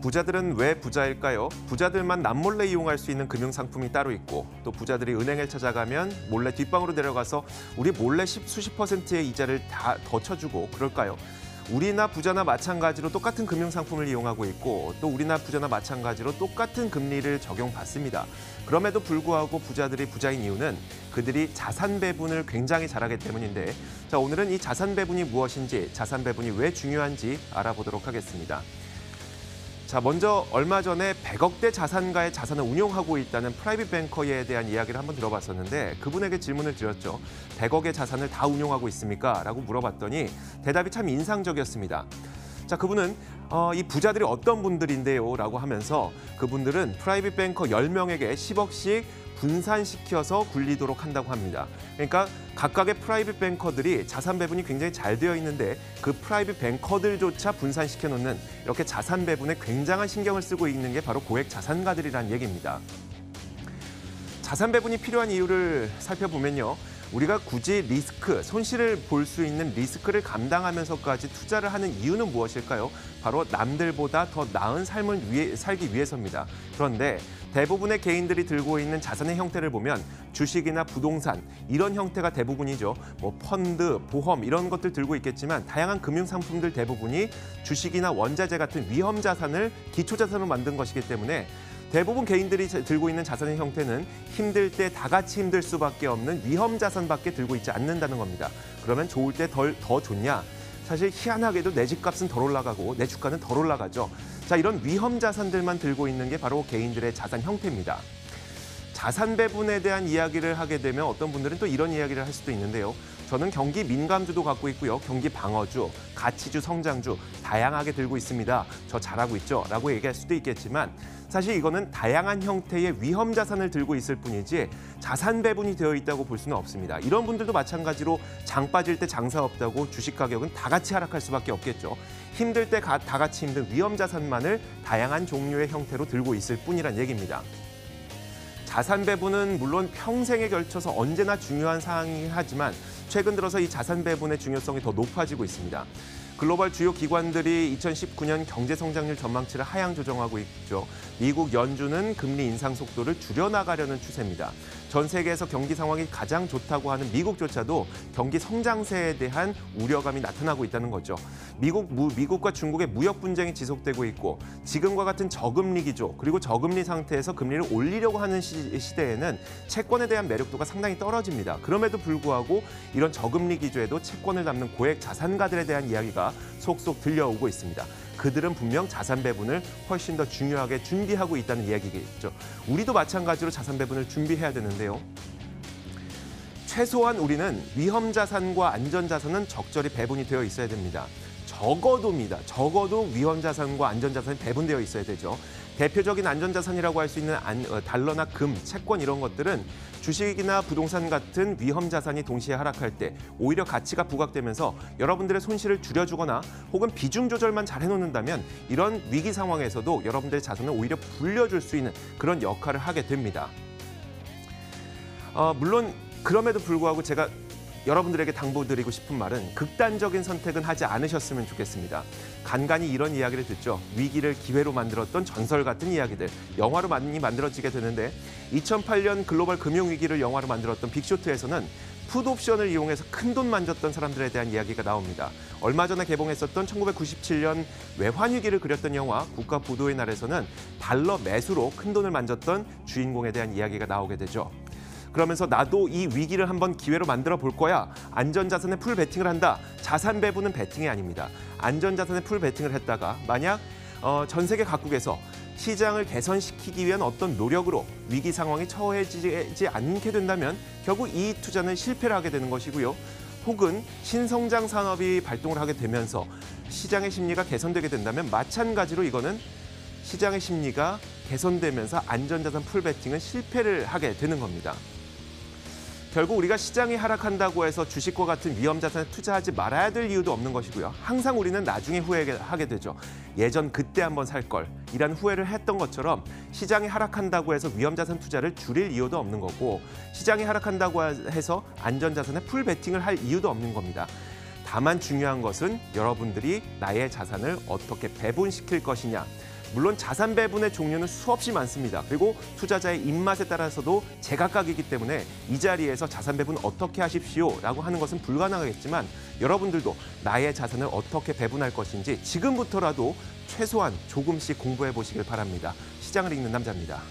부자들은 왜 부자일까요? 부자들만 남몰래 이용할 수 있는 금융상품이 따로 있고 또 부자들이 은행을 찾아가면 몰래 뒷방으로 내려가서 우리 몰래 수십 퍼센트의 이자를 다 더 쳐주고 그럴까요? 우리나 부자나 마찬가지로 똑같은 금융상품을 이용하고 있고 또 우리나 부자나 마찬가지로 똑같은 금리를 적용받습니다. 그럼에도 불구하고 부자들이 부자인 이유는 그들이 자산 배분을 굉장히 잘하기 때문인데 자, 오늘은 이 자산 배분이 무엇인지, 자산 배분이 왜 중요한지 알아보도록 하겠습니다. 자, 먼저 얼마 전에 100억대 자산가의 자산을 운용하고 있다는 프라이빗 뱅커에 대한 이야기를 한번 들어봤었는데 그분에게 질문을 드렸죠. 100억의 자산을 다 운용하고 있습니까? 라고 물어봤더니 대답이 참 인상적이었습니다. 자, 그분은 이 부자들이 어떤 분들인데요? 라고 하면서 그분들은 프라이빗 뱅커 10명에게 10억씩 분산시켜서 굴리도록 한다고 합니다. 그러니까 각각의 프라이빗 뱅커들이 자산 배분이 굉장히 잘 되어 있는데 그 프라이빗 뱅커들조차 분산시켜 놓는 이렇게 자산 배분에 굉장한 신경을 쓰고 있는 게 바로 고액 자산가들이라는 얘기입니다. 자산 배분이 필요한 이유를 살펴보면요. 우리가 굳이 손실을 볼 수 있는 리스크를 감당하면서까지 투자를 하는 이유는 무엇일까요? 바로 남들보다 더 나은 삶을 살기 위해서입니다. 그런데 대부분의 개인들이 들고 있는 자산의 형태를 보면 주식이나 부동산 이런 형태가 대부분이죠. 뭐 펀드, 보험 이런 것들 들고 있겠지만 다양한 금융상품들 대부분이 주식이나 원자재 같은 위험 자산을 기초 자산으로 만든 것이기 때문에 대부분 개인들이 들고 있는 자산의 형태는 힘들 때 다 같이 힘들 수밖에 없는 위험 자산밖에 들고 있지 않는다는 겁니다. 그러면 좋을 때 더 좋냐? 사실 희한하게도 내 집값은 덜 올라가고 내 주가는 덜 올라가죠. 자, 이런 위험 자산들만 들고 있는 게 바로 개인들의 자산 형태입니다. 자산 배분에 대한 이야기를 하게 되면 어떤 분들은 또 이런 이야기를 할 수도 있는데요. 저는 경기 민감주도 갖고 있고요. 경기 방어주, 가치주, 성장주 다양하게 들고 있습니다. 저 잘하고 있죠? 라고 얘기할 수도 있겠지만 사실 이거는 다양한 형태의 위험 자산을 들고 있을 뿐이지 자산 배분이 되어 있다고 볼 수는 없습니다. 이런 분들도 마찬가지로 장 빠질 때 장사 없다고 주식 가격은 다 같이 하락할 수밖에 없겠죠. 힘들 때 다 같이 힘든 위험 자산만을 다양한 종류의 형태로 들고 있을 뿐이란 얘기입니다. 자산 배분은 물론 평생에 걸쳐서 언제나 중요한 사항이긴 하지만 최근 들어서 이 자산 배분의 중요성이 더 높아지고 있습니다. 글로벌 주요 기관들이 2019년 경제 성장률 전망치를 하향 조정하고 있죠. 미국 연준은 금리 인상 속도를 줄여나가려는 추세입니다. 전 세계에서 경기 상황이 가장 좋다고 하는 미국조차도 경기 성장세에 대한 우려감이 나타나고 있다는 거죠. 미국과 중국의 무역 분쟁이 지속되고 있고 지금과 같은 저금리 기조 그리고 저금리 상태에서 금리를 올리려고 하는 시대에는 채권에 대한 매력도가 상당히 떨어집니다. 그럼에도 불구하고 이런 저금리 기조에도 채권을 담는 고액 자산가들에 대한 이야기가 속속 들려오고 있습니다. 그들은 분명 자산 배분을 훨씬 더 중요하게 준비하고 있다는 이야기겠죠. 우리도 마찬가지로 자산 배분을 준비해야 되는데요. 최소한 우리는 위험 자산과 안전 자산은 적절히 배분이 되어 있어야 됩니다. 적어도 위험 자산과 안전 자산이 배분되어 있어야 되죠. 대표적인 안전자산이라고 할 수 있는 달러나 금, 채권 이런 것들은 주식이나 부동산 같은 위험 자산이 동시에 하락할 때 오히려 가치가 부각되면서 여러분들의 손실을 줄여주거나 혹은 비중 조절만 잘 해놓는다면 이런 위기 상황에서도 여러분들의 자산을 오히려 불려줄 수 있는 그런 역할을 하게 됩니다. 물론 그럼에도 불구하고 제가 여러분들에게 당부드리고 싶은 말은 극단적인 선택은 하지 않으셨으면 좋겠습니다. 간간히 이런 이야기를 듣죠. 위기를 기회로 만들었던 전설 같은 이야기들, 영화로 많이 만들어지게 되는데 2008년 글로벌 금융위기를 영화로 만들었던 빅쇼트에서는 풋옵션을 이용해서 큰돈 만졌던 사람들에 대한 이야기가 나옵니다. 얼마 전에 개봉했었던 1997년 외환위기를 그렸던 영화 국가보도의 날에서는 달러 매수로 큰돈을 만졌던 주인공에 대한 이야기가 나오게 되죠. 그러면서 나도 이 위기를 한번 기회로 만들어 볼 거야. 안전자산에 풀 베팅을 한다. 자산 배분은 베팅이 아닙니다. 안전자산에 풀 베팅을 했다가 만약 전 세계 각국에서 시장을 개선시키기 위한 어떤 노력으로 위기 상황에 처해지지 않게 된다면 결국 이 투자는 실패를 하게 되는 것이고요. 혹은 신성장 산업이 발동을 하게 되면서 시장의 심리가 개선되게 된다면 마찬가지로 이거는 시장의 심리가 개선되면서 안전자산 풀 베팅은 실패를 하게 되는 겁니다. 결국 우리가 시장이 하락한다고 해서 주식과 같은 위험 자산에 투자하지 말아야 될 이유도 없는 것이고요. 항상 우리는 나중에 후회하게 되죠. 예전 그때 한번 살 걸 이란 후회를 했던 것처럼 시장이 하락한다고 해서 위험 자산 투자를 줄일 이유도 없는 거고 시장이 하락한다고 해서 안전 자산에 풀 베팅을 할 이유도 없는 겁니다. 다만 중요한 것은 여러분들이 나의 자산을 어떻게 배분시킬 것이냐. 물론 자산 배분의 종류는 수없이 많습니다. 그리고 투자자의 입맛에 따라서도 제각각이기 때문에 이 자리에서 자산 배분 어떻게 하십시오라고 하는 것은 불가능하겠지만 여러분들도 나의 자산을 어떻게 배분할 것인지 지금부터라도 최소한 조금씩 공부해 보시길 바랍니다. 시장을 읽는 남자입니다.